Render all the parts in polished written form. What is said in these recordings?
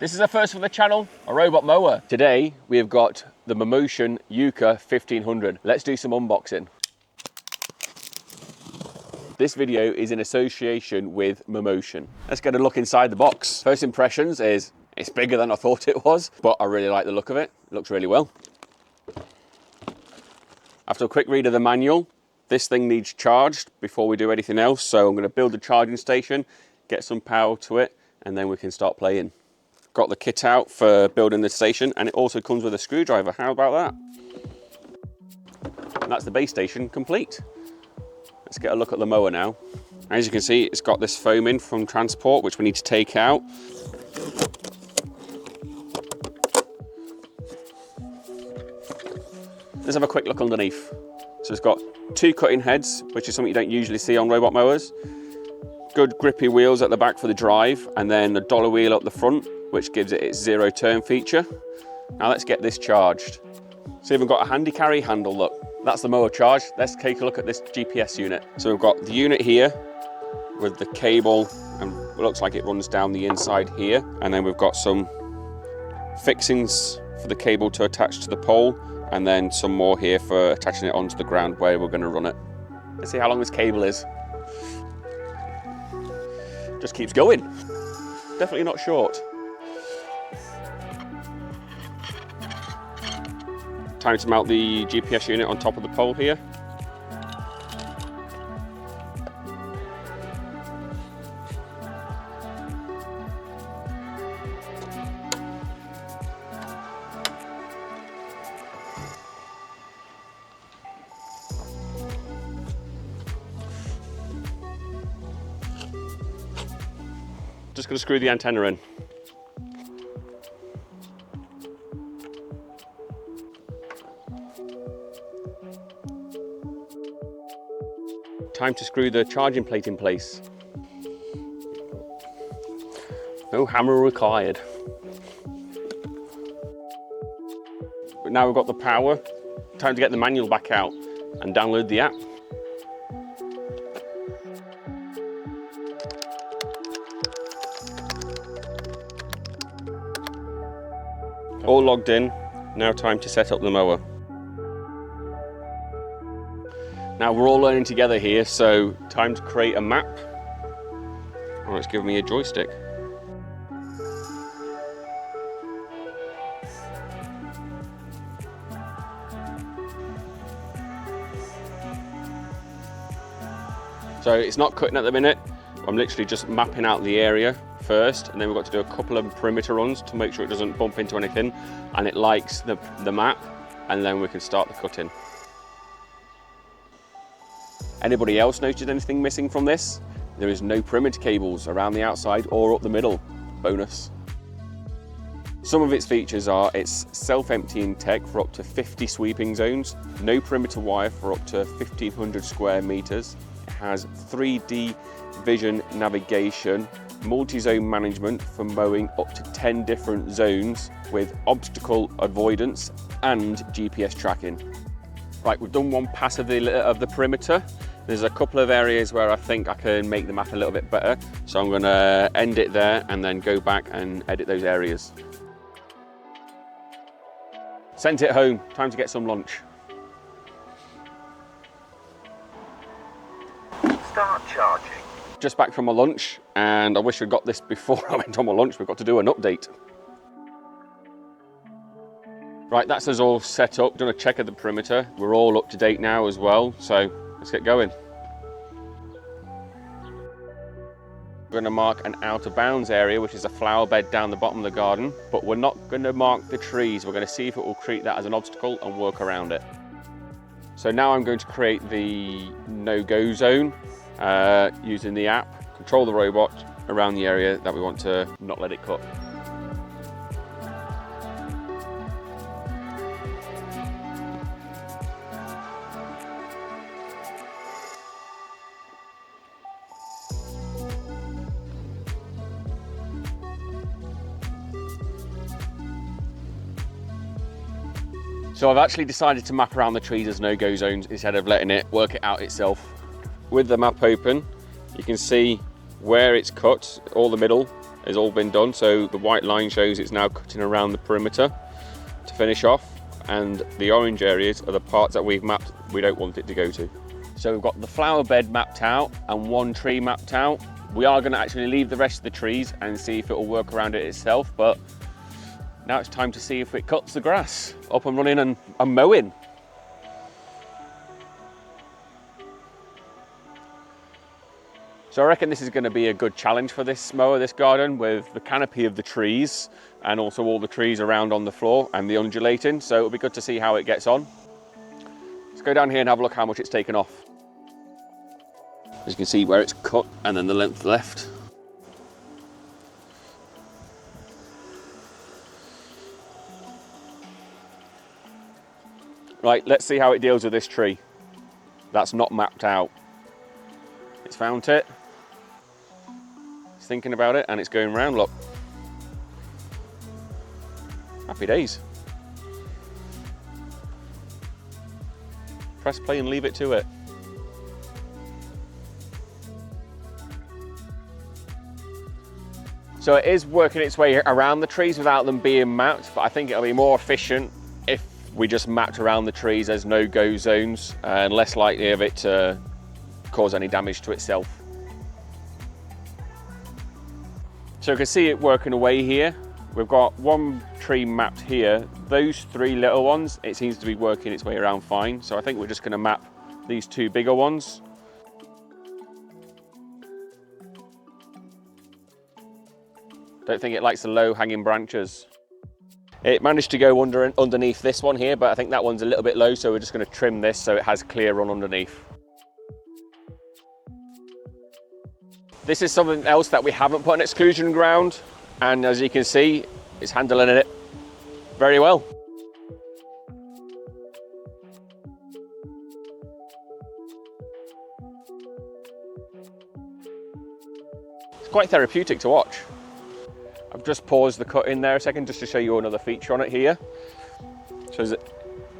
This is a first for the channel, a robot mower. Today we have got the Mammotion Yuka 1500. Let's do some unboxing. This video is in association with Mammotion. Let's get a look inside the box. First impressions is it's bigger than I thought it was, but I really like the look of it. It looks really well. After a quick read of the manual, this thing needs charged before we do anything else. So I'm going to build a charging station, get some power to it, and then we can start playing. Got the kit out for building the station, and it also comes with a screwdriver. How about that? And that's the base station complete. Let's get a look at the mower now. As you can see, it's got this foam in from transport, which we need to take out. Let's have a quick look underneath. So it's got two cutting heads, which is something you don't usually see on robot mowers. Good grippy wheels at the back for the drive, and then the dollar wheel up the front, which gives it its zero turn feature. Now let's get this charged. So we've got a handy carry handle, look. That's the mower charge. Let's take a look at this GPS unit. So we've got the unit here with the cable, and it looks like it runs down the inside here. And then we've got some fixings for the cable to attach to the pole, and then some more here for attaching it onto the ground where we're going to run it. Let's see how long this cable is. Just keeps going. Definitely not short. Time to mount the GPS unit on top of the pole here. Just going to screw the antenna in. Time to screw the charging plate in place. No hammer required. But now we've got the power, time to get the manual back out and download the app. All logged in, now time to set up the mower. Now we're all learning together here, so time to create a map. Oh, it's giving me a joystick. So it's not cutting at the minute. I'm literally just mapping out the area first, and then we've got to do a couple of perimeter runs to make sure it doesn't bump into anything and it likes the map, and then we can start the cutting. Anybody else noticed anything missing from this? There is no perimeter cables around the outside or up the middle. Bonus. Some of its features are it's self-emptying tech for up to 50 sweeping zones, no perimeter wire for up to 1,500 square meters. It has 3D vision navigation, multi-zone management for mowing up to 10 different zones with obstacle avoidance and GPS tracking. Right, we've done one pass of the perimeter. There's a couple of areas where I think I can make the map a little bit better. So I'm going to end it there and then go back and edit those areas. Sent it home, time to get some lunch. Start charging. Just back from my lunch, and I wish I'd got this before I went on my lunch. We've got to do an update. Right, that's us all set up, done a check of the perimeter. We're all up to date now as well, so let's get going. We're going to mark an out of bounds area, which is a flower bed down the bottom of the garden, but we're not going to mark the trees. We're going to see if it will treat that as an obstacle and work around it. So now I'm going to create the no-go zone using the app, control the robot around the area that we want to not let it cut. So I've actually decided to map around the trees as no-go zones instead of letting it work it out itself. With the map open, you can see where it's cut, all the middle has all been done. So the white line shows it's now cutting around the perimeter to finish off. And the orange areas are the parts that we've mapped we don't want it to go to. So we've got the flower bed mapped out and one tree mapped out. We are going to actually leave the rest of the trees and see if it will work around it itself, but now it's time to see if it cuts the grass. Up and running and mowing. So I reckon this is going to be a good challenge for this mower, this garden, with the canopy of the trees and also all the trees around on the floor and the undulating. So it'll be good to see how it gets on. Let's go down here and have a look how much it's taken off. As you can see where it's cut and then the length left. Right, let's see how it deals with this tree. That's not mapped out. It's found it. It's thinking about it and it's going round, look. Happy days. Press play and leave it to it. So it is working its way around the trees without them being mapped, but I think it'll be more efficient if we just mapped around the trees. There's no go zones and less likely of it to cause any damage to itself. So you can see it working away here. We've got one tree mapped here. Those three little ones, it seems to be working its way around fine. So I think we're just going to map these two bigger ones. Don't think it likes the low hanging branches. It managed to go underneath this one here, but I think that one's a little bit low, so we're just going to trim this so it has clear run underneath. This is something else that we haven't put an exclusion ground, and as you can see, it's handling it very well. It's quite therapeutic to watch. I've just paused the cut in there a second just to show you another feature on it here. So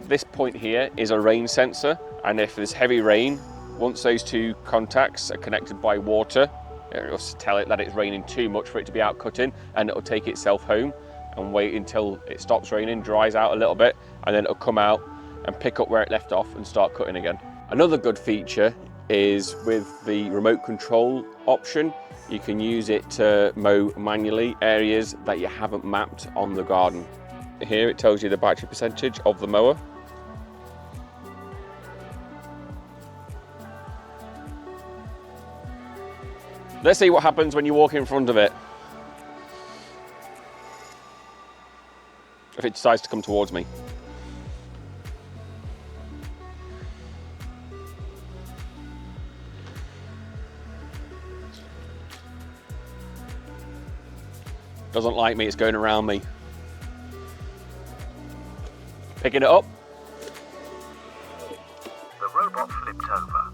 this point here is a rain sensor, and if there's heavy rain, once those two contacts are connected by water, it'll tell it that it's raining too much for it to be out cutting, and it'll take itself home and wait until it stops raining, dries out a little bit, and then it'll come out and pick up where it left off and start cutting again. Another good feature is with the remote control option. You can use it to mow manually areas that you haven't mapped on the garden. Here it tells you the battery percentage of the mower. Let's see what happens when you walk in front of it. If it decides to come towards me. Doesn't like me, it's going around me. Picking it up. The robot flipped over.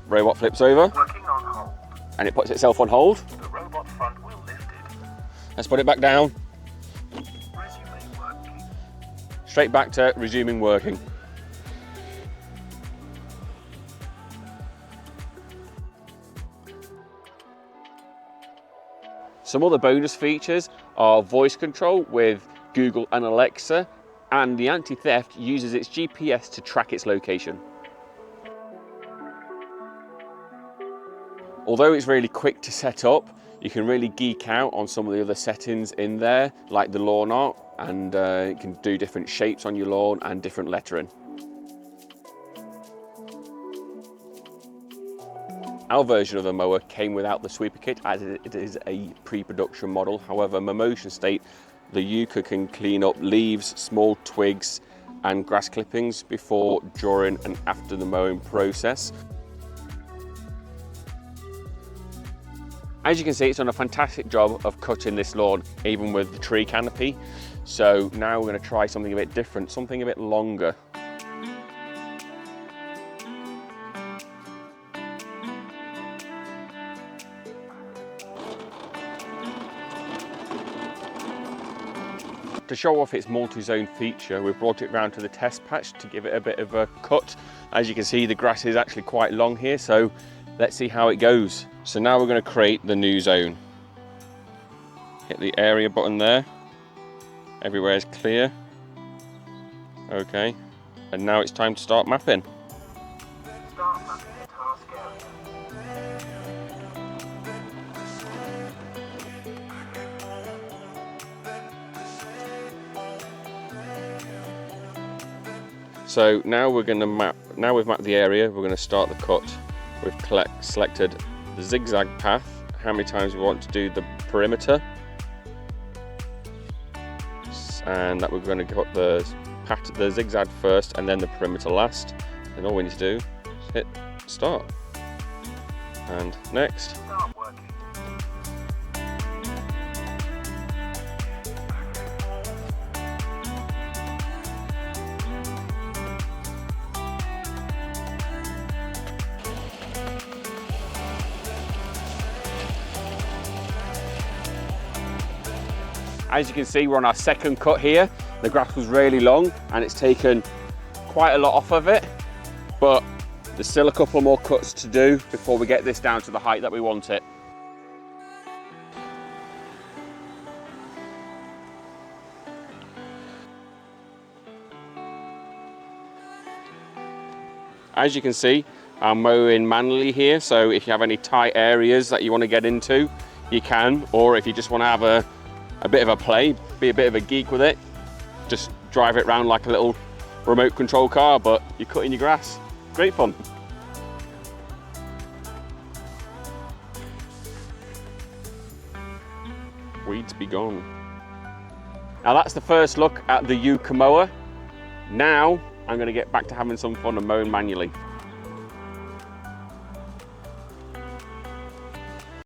Robot flips over. Working on hold. And it puts itself on hold. The robot front wheel lifted. Let's put it back down. Resuming working. Straight back to resuming working. Some other bonus features are voice control with Google and Alexa, and the anti-theft uses its GPS to track its location. Although it's really quick to set up, you can really geek out on some of the other settings in there, like the lawn art, and you can do different shapes on your lawn and different lettering. Our version of the mower came without the sweeper kit, as it is a pre-production model. However, Mammotion state the Yuka can clean up leaves, small twigs and grass clippings before, during and after the mowing process. As you can see, it's done a fantastic job of cutting this lawn, even with the tree canopy. So now we're going to try something a bit different, something a bit longer. To show off its multi-zone feature, we've brought it round to the test patch to give it a bit of a cut. As you can see, the grass is actually quite long here, so let's see how it goes. So now we're going to create the new zone. Hit the area button there. Everywhere is clear. Okay, and now it's time to start mapping. Start mapping the task area. So now we're going to map. Now we've mapped the area, we're going to start the cut. We've selected the zigzag path, how many times we want to do the perimeter, and that we're going to cut the zigzag first and then the perimeter last. And all we need to do is hit start. And next. Start working. As you can see, we're on our second cut here. The grass was really long and it's taken quite a lot off of it, but there's still a couple more cuts to do before we get this down to the height that we want it. As you can see, I'm mowing manually here, so if you have any tight areas that you want to get into, you can, or if you just want to have a bit of a play, be a bit of a geek with it, just drive it around like a little remote control car, but you're cutting your grass. Great fun. Weeds be gone. Now that's the first look at the Yuka mower. Now I'm going to get back to having some fun and mowing manually.